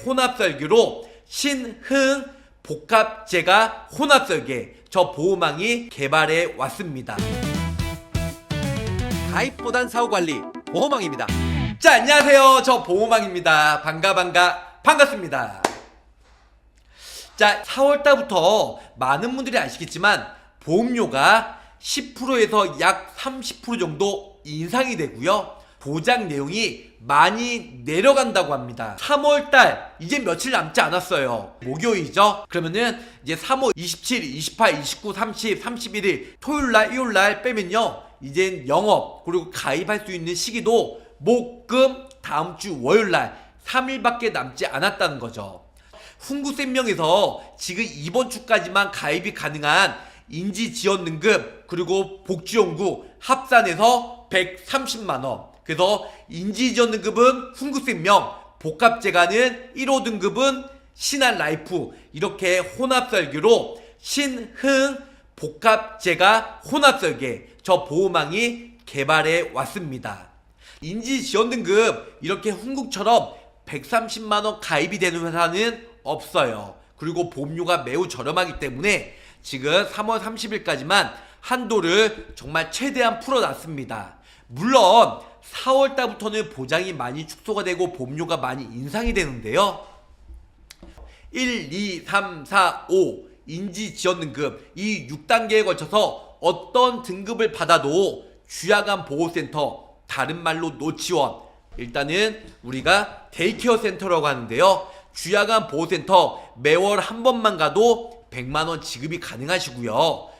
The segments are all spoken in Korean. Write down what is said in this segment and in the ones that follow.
혼합설계로 신흥 복합제가 혼합설계 저 보호망이 개발해 왔습니다. 가입보단 사후관리 보호망입니다. 자, 안녕하세요. 저 보호망입니다. 반갑습니다. 자, 4월달부터 많은 분들이 아시겠지만 보험료가 10%에서 약 30% 정도 인상이 되고요. 보장 내용이 많이 내려간다고 합니다. 3월달 이제 며칠 남지 않았어요. 목요일이죠. 그러면은 이제 3월 27, 28, 29, 30, 31일 토요일날, 일요일날 빼면요, 이젠 영업 그리고 가입할 수 있는 시기도 목, 금 다음주 월요일날 3일밖에 남지 않았다는 거죠. 훈구생명에서 지금 이번 주까지만 가입이 가능한 인지지원등급 그리고 복지연구 합산해서 130만원, 그래서 인지지원등급은 훈구생명, 복합제가는 1호 등급은 신한라이프, 이렇게 혼합설계로 신흥 복합제가 혼합설계 저 보호망이 개발해 왔습니다. 인지지원등급 이렇게 훈국처럼 130만원 가입이 되는 회사는 없어요. 그리고 보험료가 매우 저렴하기 때문에 지금 3월 30일까지만 한도를 정말 최대한 풀어놨습니다. 물론 4월달부터는 보장이 많이 축소가 되고 보험료가 많이 인상이 되는데요, 1, 2, 3, 4, 5 인지지원등급 이 6단계에 걸쳐서 어떤 등급을 받아도 주야간 보호센터, 다른 말로 노치원, 일단은 우리가 데이케어 센터라고 하는데요, 주야간 보호센터 매월 한 번만 가도 100만원 지급이 가능하시고요.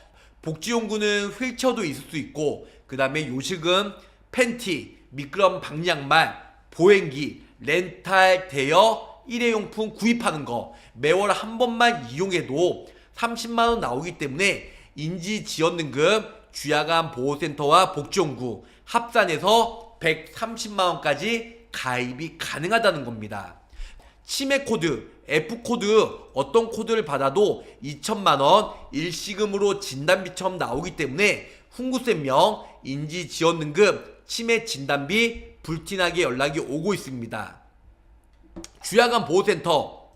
복지용구는 휠체어도 있을 수 있고, 그 다음에 요식은 팬티, 미끄럼 방양말, 보행기, 렌탈 대여 일회용품 구입하는 거 매월 한 번만 이용해도 30만원 나오기 때문에 인지지원등급 주야간 보호센터와 복지용구 합산해서 130만원까지 가입이 가능하다는 겁니다. 치매코드, F코드 어떤 코드를 받아도 2천만원 일시금으로 진단비처럼 나오기 때문에 훈구생명 인지지원등급 치매 진단비 불티나게 연락이 오고 있습니다. 주야간 보호센터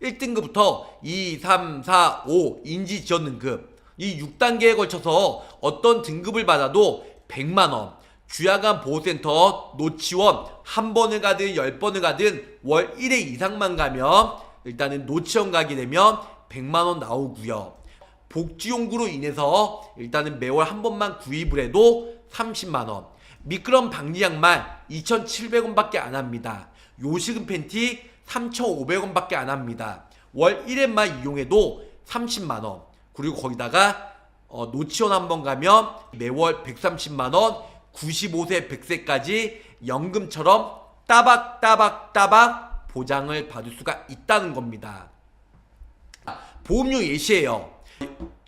1등급부터 2, 3, 4, 5 인지지원등급 이 6단계에 걸쳐서 어떤 등급을 받아도 100만원, 주야간 보호센터 노치원 한 번을 가든 10번을 가든 월 1회 이상만 가면 일단은 노치원 가게 되면 100만원 나오고요. 복지용구로 인해서 일단은 매월 한 번만 구입을 해도 30만원, 미끄럼 방지 양말 2,700원밖에 안 합니다. 요식은 팬티 3,500원밖에 안 합니다. 월 1회만 이용해도 30만원, 그리고 거기다가 노치원 한 번 가면 매월 130만원, 95세 100세까지 연금처럼 따박따박 보장을 받을 수가 있다는 겁니다. 보험료 예시예요.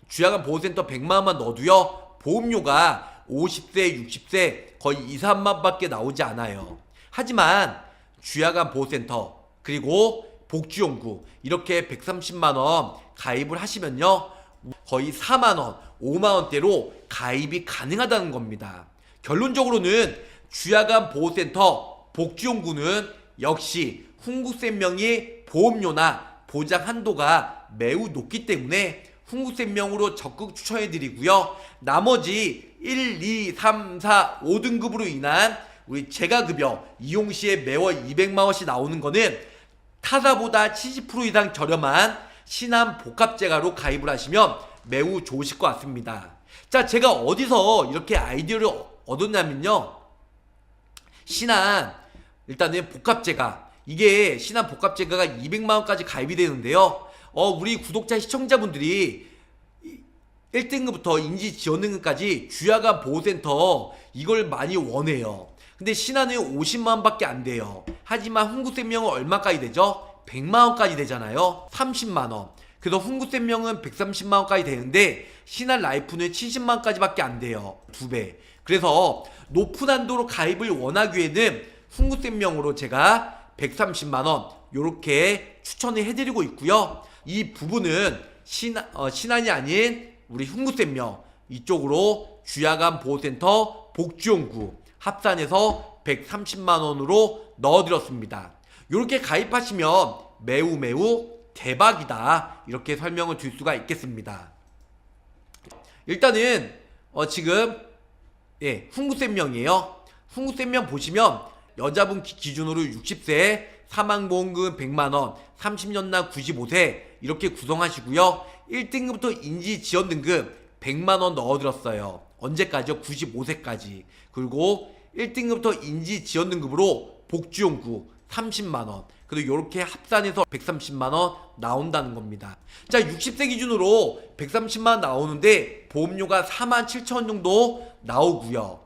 주야간 보호센터 100만원만 넣어도요, 보험료가 50세 60세 거의 2, 3만 밖에 나오지 않아요. 하지만 주야간 보호센터 그리고 복지용구 이렇게 130만원 가입을 하시면요, 거의 4만원 5만원대로 가입이 가능하다는 겁니다. 결론적으로는 주야간 보호센터, 복지용구는 역시 훈구생명이 보험료나 보장 한도가 매우 높기 때문에 훈구생명으로 적극 추천해드리고요. 나머지 1, 2, 3, 4, 5등급으로 인한 우리 재가급여 이용시에 매월 200만원씩 나오는 거는 타사보다 70% 이상 저렴한 신한 복합제가로 가입을 하시면 매우 좋으실 것 같습니다. 자, 제가 어디서 이렇게 아이디어를 얻었냐면요, 신한 일단은 복합제가, 이게 신한 복합제가가 200만원까지 가입이 되는데요, 우리 구독자 시청자분들이 1등급부터 인지지원등급까지 주야간 보호센터 이걸 많이 원해요. 근데 신한은 50만원밖에 안 돼요. 하지만 훈구생명은 얼마까지 되죠? 100만원까지 되잖아요. 30만원. 그래서 훈구생명은 130만원까지 되는데 신한라이프는 70만원까지밖에 안 돼요. 2배. 그래서 높은 한도로 가입을 원하기에는 훈구생명으로 제가 130만원 요렇게 추천을 해드리고 있고요. 이 부분은 신한이 아닌 우리 훈구생명 이쪽으로 주야간 보호센터 복지용구 합산해서 130만원으로 넣어드렸습니다. 이렇게 가입하시면 매우 대박이다, 이렇게 설명을 드릴 수가 있겠습니다. 일단은 지금 훈구센명이에요. 훈구센명 보시면 여자분 기준으로 60세, 사망보험금 100만원, 30년나 95세 이렇게 구성하시고요. 1등급부터 인지지원등급 100만원 넣어드렸어요. 언제까지요? 95세까지. 그리고 1등급부터 인지지원등급으로 복지용구 30만원, 그리고 이렇게 합산해서 130만원 나온다는 겁니다. 자, 60세 기준으로 130만원 나오는데 보험료가 47,000원 정도 나오고요.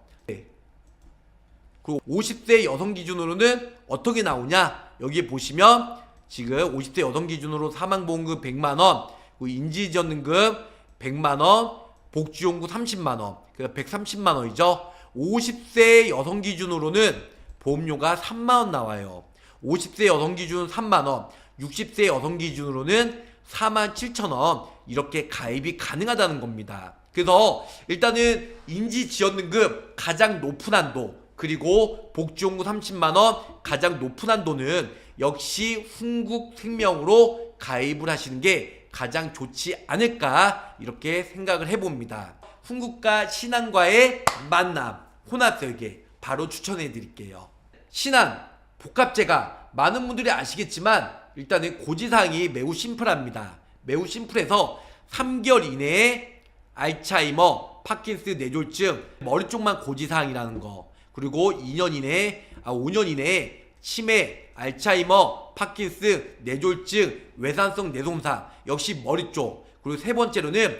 그리고 50세 여성 기준으로는 어떻게 나오냐, 여기 보시면 지금 50세 여성 기준으로 사망보험금 100만원, 그리고 인지지원등급 100만원, 복지용구 30만원, 그래서 130만원이죠. 50세 여성 기준으로는 보험료가 3만원 나와요. 50세 여성 기준은 3만원, 60세 여성 기준으로는 47,000원 이렇게 가입이 가능하다는 겁니다. 그래서 일단은 인지지원등급 가장 높은 한도, 그리고 복지용구 30만원 가장 높은 한도는 역시 훈국생명으로 가입을 하시는 게 가장 좋지 않을까, 이렇게 생각을 해봅니다. 훈국과 신한과의 만남, 혼합설계 바로 추천해 드릴게요. 신한 복합제가 많은 분들이 아시겠지만 일단은 고지사항이 매우 심플합니다. 매우 심플해서 3개월 이내에 알츠하이머, 파킨슨, 뇌졸중, 머리 쪽만 고지사항이라는 거, 그리고 5년 이내에 치매, 알츠하이머, 파킨슨, 뇌졸중, 외산성 뇌손상 역시 머리 쪽, 그리고 세 번째로는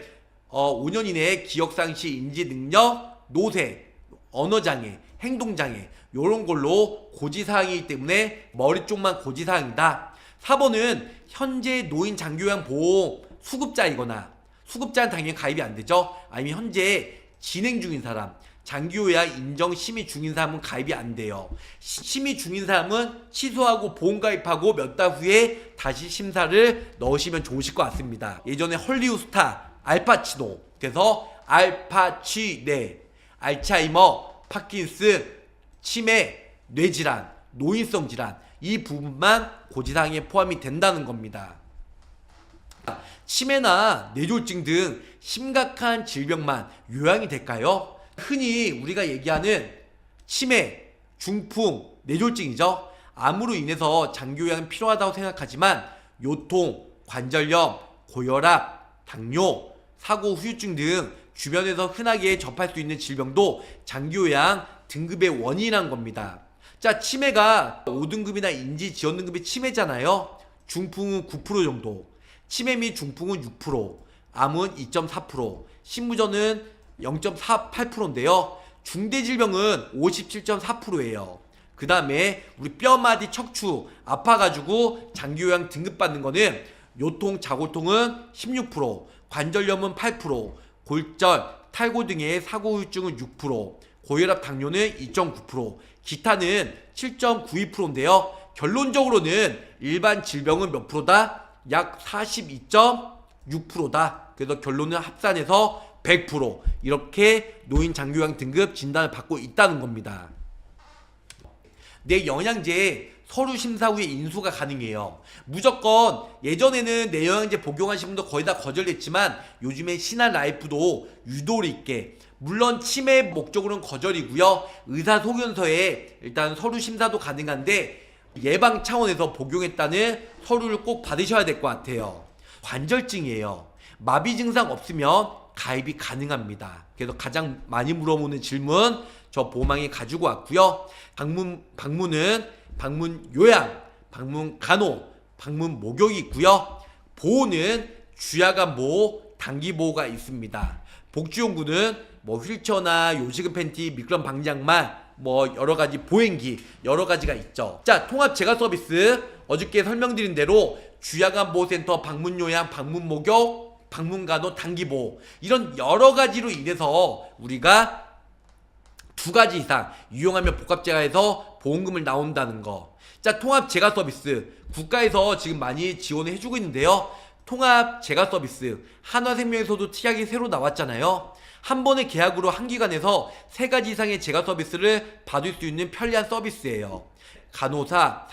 5년 이내에 기억상실, 인지능력, 노쇠, 언어장애, 행동장애 요런 걸로 고지사항이기 때문에 머리 쪽만 고지사항이다. 4번은 현재 노인 장기요양보험 수급자이거나, 수급자는 당연히 가입이 안 되죠. 아니면 현재 진행 중인 사람, 장기요양 인정 심의 중인 사람은 가입이 안 돼요. 심의 중인 사람은 취소하고 보험 가입하고 몇 달 후에 다시 심사를 넣으시면 좋으실 것 같습니다. 예전에 헐리우드 스타 알파치노, 그래서 알파치네, 알츠하이머, 파킨슨, 치매, 뇌질환, 노인성 질환 이 부분만 고지사항에 포함이 된다는 겁니다. 치매나 뇌졸중 등 심각한 질병만 요양이 될까요? 흔히 우리가 얘기하는 치매, 중풍, 뇌졸중이죠. 암으로 인해서 장기요양이 필요하다고 생각하지만 요통, 관절염, 고혈압, 당뇨, 사고, 후유증 등 주변에서 흔하게 접할 수 있는 질병도 장기요양 등급의 원인이란 겁니다. 자, 치매가 5등급이나 인지지원등급이 치매잖아요. 중풍은 9% 정도, 치매 및 중풍은 6%, 암은 2.4%, 신무전은 0.48%인데요. 중대질병은 57.4%예요. 그 다음에 우리 뼈마디 척추 아파가지고 장기요양 등급받는 거는 요통, 자골통은 16%, 관절염은 8%, 골절, 탈고 등의 사고 후유증은 6%, 고혈압, 당뇨는 2.9%, 기타는 7.92%인데요. 결론적으로는 일반 질병은 몇 프로다? 약 42.6%다. 그래서 결론은 합산해서 100% 이렇게 노인 장기요양 등급 진단을 받고 있다는 겁니다. 내 영양제 서류 심사 후에 인수가 가능해요. 무조건 예전에는 내 영양제 복용하신 분도 거의 다 거절했지만 요즘에 신한라이프도 유도리 있게, 물론 치매 목적으로는 거절이고요. 의사소견서에 일단 서류 심사도 가능한데 예방 차원에서 복용했다는 서류를 꼭 받으셔야 될 것 같아요. 관절증이에요. 마비 증상 없으면 가입이 가능합니다. 그래서 가장 많이 물어보는 질문 저 보험왕이 가지고 왔고요. 방문은 방문 요양, 방문 간호, 방문 목욕이 있고요. 보호는 주야간 보호, 단기 보호가 있습니다. 복지용구는 뭐 휠체어나 요식은 팬티, 미끄럼 방지양말, 뭐 여러가지 보행기 여러가지가 있죠. 자, 통합 재가 서비스 어저께 설명드린 대로 주야간 보호센터, 방문 요양, 방문 목욕, 방문 간호, 단기 보호 이런 여러가지로 인해서 우리가 2가지 이상 이용하면 복합재가에서 보험금을 나온다는 거. 자, 통합 재가 서비스 국가에서 지금 많이 지원을 해주고 있는데요. 통합 재가 서비스 한화생명에서도 특약이 새로 나왔잖아요. 한 번의 계약으로 한 기간에서 3가지 이상의 재가 서비스를 받을 수 있는 편리한 서비스예요. 간호사,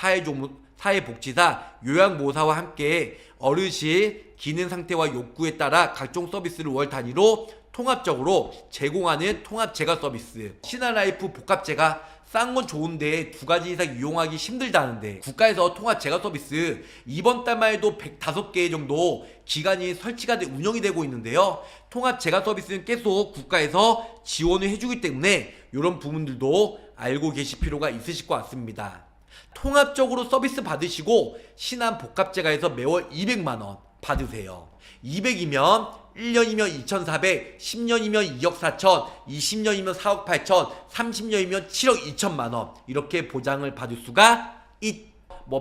사회복지사, 요양보호사와 함께 어르신 기능 상태와 욕구에 따라 각종 서비스를 월 단위로 통합적으로 제공하는 통합재가 서비스. 신한라이프 복합재가 싼 건 좋은데 두 가지 이상 이용하기 힘들다는데 국가에서 통합재가 서비스 이번 달만 해도 105개 정도 기관이 설치가 운영이 되고 있는데요. 통합재가 서비스는 계속 국가에서 지원을 해주기 때문에 이런 부분들도 알고 계실 필요가 있으실 것 같습니다. 통합적으로 서비스 받으시고 신한복합재가에서 매월 200만원 받으세요. 200이면 1년이면 2,400, 10년이면 2억 4천, 20년이면 4억 8천, 30년이면 7억 2천만원 이렇게 보장을 받을 수가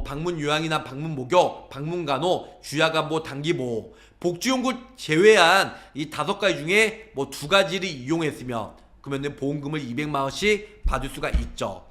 방문 요양이나 방문 목욕, 방문 간호, 주야간보, 단기보호, 복지용구 제외한 이 5가지 중에 2가지를 이용했으면 그러면 보험금을 200만원씩 받을 수가 있죠.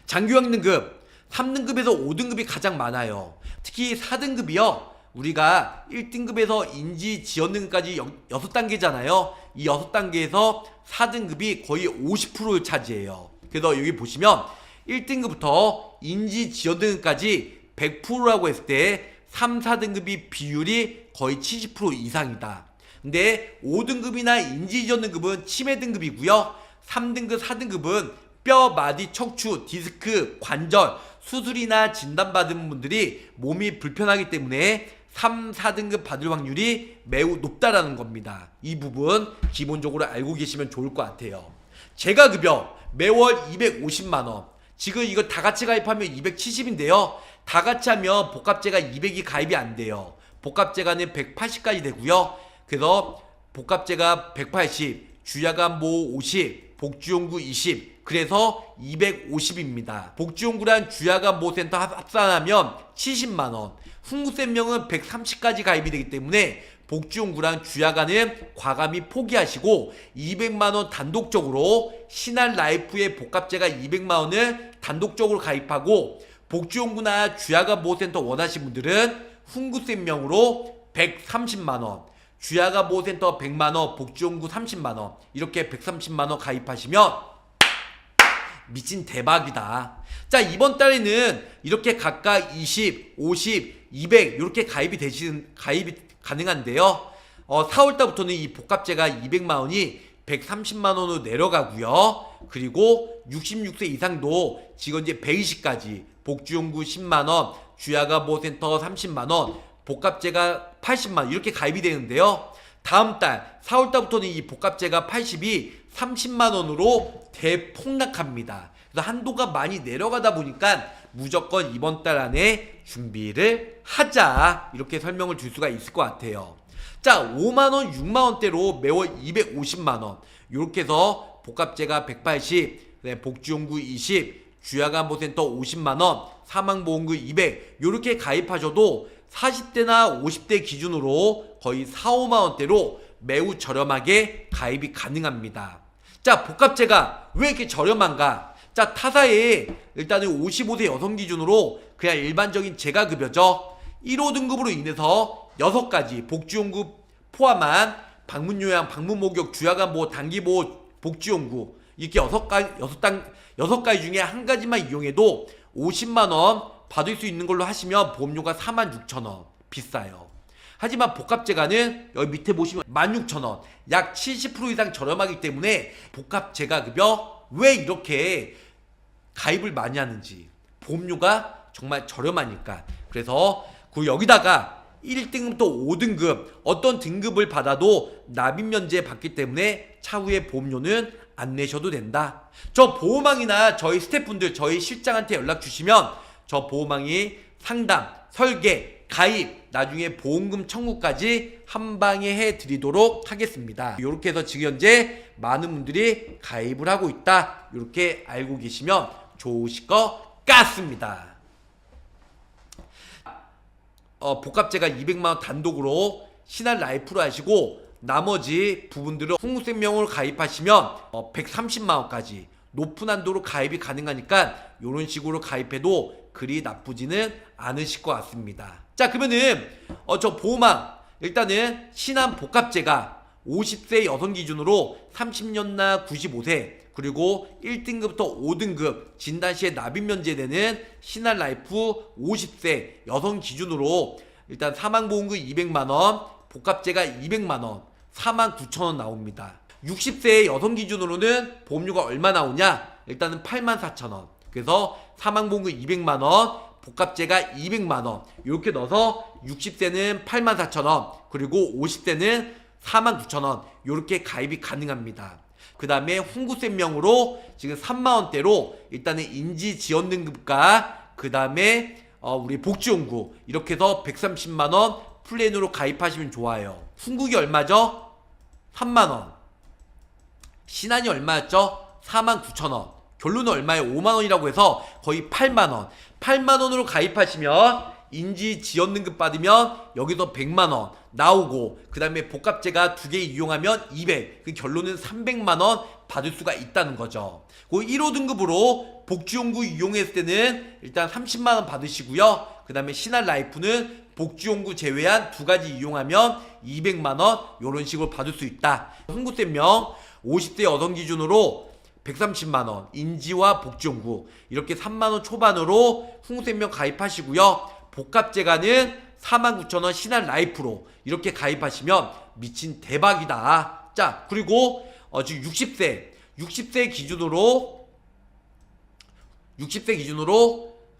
장기요양 등급 3등급에서 5등급이 가장 많아요. 특히 4등급이요. 우리가 1등급에서 인지 지원 등급까지 6단계잖아요. 이 6단계에서 4등급이 거의 50%를 차지해요. 그래서 여기 보시면 1등급부터 인지 지원 등급까지 100%라고 했을 때 3, 4등급이 비율이 거의 70% 이상이다. 근데 5등급이나 인지 지원 등급은 치매 등급이고요. 3등급, 4등급은 뼈, 마디, 척추, 디스크, 관절, 수술이나 진단받은 분들이 몸이 불편하기 때문에 3, 4등급 받을 확률이 매우 높다라는 겁니다. 이 부분 기본적으로 알고 계시면 좋을 것 같아요. 재가급여 매월 250만원. 지금 이거 다같이 가입하면 270인데요. 다같이 하면 복합재가 200이 가입이 안 돼요. 복합재가는 180까지 되고요. 그래서 복합재가 180, 주야간보호 50, 복지용구 20, 그래서 250입니다. 복지용구란 주야간보호센터 합산하면 70만원, 훈구센명은 130까지 가입이 되기 때문에 복지용구랑 주야간은 과감히 포기하시고 200만원 단독적으로 신한라이프의 복합재가 200만원을 단독적으로 가입하고 복지용구나 주야간보호센터 원하시는 분들은 훈구센명으로 130만원, 주야간보호센터 100만원, 복지용구 30만원 이렇게 130만원 가입하시면 미친 대박이다. 자, 이번 달에는 이렇게 각각 20, 50, 200 이렇게 가입이 가능한데요. 4월달부터는 이 복합재가 200만원이 130만원으로 내려가고요. 그리고 66세 이상도 지금 이제 120까지 복지용구 10만원, 주야간보호센터 30만원, 복합재가 80만원 이렇게 가입이 되는데요. 다음 달 4월달부터는 이 복합재가 80이 30만원으로 대폭락합니다. 그래서 한도가 많이 내려가다 보니까 무조건 이번 달 안에 준비를 하자 이렇게 설명을 줄 수가 있을 것 같아요. 자, 5만원, 6만원대로 매월 250만원 이렇게 해서 복합재가 180, 복지용구 20, 주야간보호센터 50만원, 사망보험금 200 이렇게 가입하셔도 40대나 50대 기준으로 거의 4, 5만원대로 매우 저렴하게 가입이 가능합니다. 자, 복합재가 왜 이렇게 저렴한가? 자, 타사에 일단은 55세 여성 기준으로 그냥 일반적인 재가급여죠. 1호 등급으로 인해서 6가지 복지용구 포함한 방문요양, 방문목욕, 주야간보호, 단기보호, 복지용구 이렇게 6가지 중에 한 가지만 이용해도 50만원 받을 수 있는 걸로 하시면 보험료가 46,000원 비싸요. 하지만 복합재가는 여기 밑에 보시면 16,000원 약 70% 이상 저렴하기 때문에 복합재가급여 왜 이렇게 가입을 많이 하는지 보험료가 정말 저렴하니까. 그래서 여기다가 1등급부터 5등급 어떤 등급을 받아도 납입 면제 받기 때문에 차후에 보험료는 안 내셔도 된다. 저 보호망이나 저희 스태프분들 저희 실장한테 연락 주시면 저 보호망이 상담, 설계, 가입, 나중에 보험금 청구까지 한 방에 해드리도록 하겠습니다. 이렇게 해서 지금 현재 많은 분들이 가입을 하고 있다. 이렇게 알고 계시면 좋으실 것 같습니다. 복합재가 200만원 단독으로 신한라이프로 하시고 나머지 부분들은 훈구생명으로 가입하시면 130만원까지 높은 한도로 가입이 가능하니까 이런 식으로 가입해도 그리 나쁘지는 않으실 것 같습니다. 자, 그러면은 저 보호망 일단은 신한복합재가 50세 여성 기준으로 30년나 95세 그리고 1등급부터 5등급 진단시에 납입 면제되는 신한라이프 50세 여성 기준으로 일단 사망보험금 200만원, 복합제가 200만원, 49,000원 나옵니다. 60세 여성 기준으로는 보험료가 얼마 나오냐? 일단은 84,000원. 그래서 사망보험금 200만원, 복합제가 200만원. 이렇게 넣어서 60세는 84,000원, 그리고 50세는 49,000원. 이렇게 가입이 가능합니다. 그 다음에 훈구센명으로 지금 3만원대로 일단은 인지지원등급과 그 다음에 우리 복지연구 이렇게 해서 130만원 플랜으로 가입하시면 좋아요. 훈국이 얼마죠? 3만원. 신한이 얼마였죠? 49,000원. 결론은 얼마예요? 5만원이라고 해서 거의 8만원. 8만원으로 가입하시면 인지지원등급 받으면 여기서 100만원 나오고, 그 다음에 복합제가 2개 이용하면 200. 그 결론은 300만원 받을 수가 있다는 거죠. 그 1호 등급으로 복지연구 이용했을 때는 일단 30만원 받으시고요. 그 다음에 신한라이프는 복지연구 제외한 2가지 이용하면 200만원 이런 식으로 받을 수 있다. 훈구센명 50대 여성 기준으로 130만원 인지와 복지연구 이렇게 3만원 초반으로 훈구센명 가입하시고요. 복합제가는 49,000원 신한라이프로 이렇게 가입하시면 미친 대박이다. 자, 그리고 지금 60세 기준으로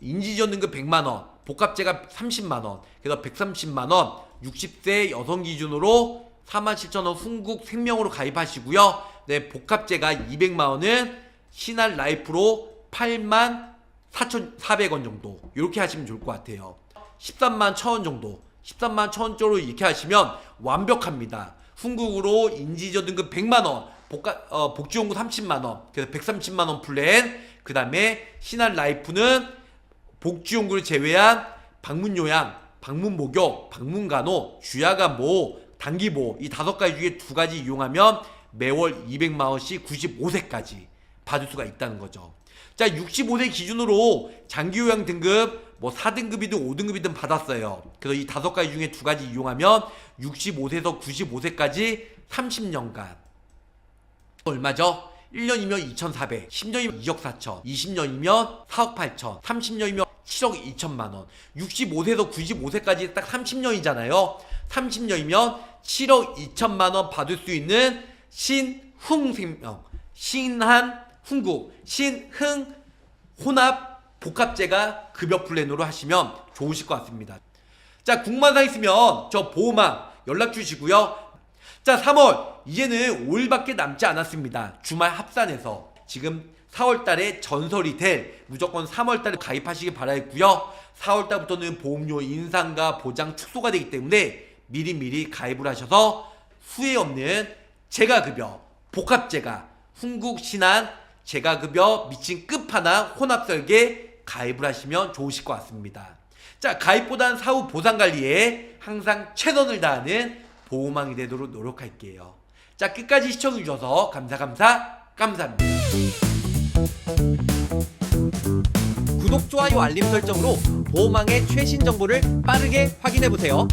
인지지원등급 100만원, 복합제가 30만원, 그래서 130만원, 60세 여성 기준으로 47,000원 훈국생명으로 가입하시고요. 네, 복합제가 200만원은 신한라이프로 84,400원 정도 이렇게 하시면 좋을 것 같아요. 131,000원 정도, 131,000원짜리 이렇게 하시면 완벽합니다. 훈국으로 인지지원등급 100만원, 복지연구 30만원, 그래서 130만원 플랜, 그 다음에 신한라이프는 복지연구를 제외한 방문요양, 방문목욕, 방문간호, 주야간보, 단기보 이 5가지 중에 2가지 이용하면 매월 200만원씩 95세까지 받을 수가 있다는 거죠. 자, 65세 기준으로 장기요양 등급 뭐 4등급이든 5등급이든 받았어요. 그래서 이 5가지 중에 2가지 이용하면 65세에서 95세까지 30년간 얼마죠? 1년이면 2,400, 10년이면 2억 4천, 20년이면 4억 8천, 30년이면 7억 2천만원. 65세에서 95세까지 딱 30년이잖아요. 30년이면 7억 2천만원 받을 수 있는 신흥생명, 신한훈국, 신흥혼합 복합제가 급여 플랜으로 하시면 좋으실 것 같습니다. 자, 궁금한 있으면 저 보호망 연락 주시고요. 자, 3월 이제는 5일밖에 남지 않았습니다. 주말 합산해서 지금 4월달에 전설이 될 무조건 3월달에 가입하시길 바라겠고요. 4월달부터는 보험료 인상과 보장 축소가 되기 때문에 미리미리 가입을 하셔서 후회 없는 재가급여 복합제가 훈국 신한 재가급여 미친 끝판왕 혼합설계 가입을 하시면 좋으실 것 같습니다. 자, 가입보단 사후 보상관리에 항상 최선을 다하는 보호망이 되도록 노력할게요. 자, 끝까지 시청해주셔서 감사합니다. 구독, 좋아요, 알림 설정으로 보호망의 최신 정보를 빠르게 확인해보세요.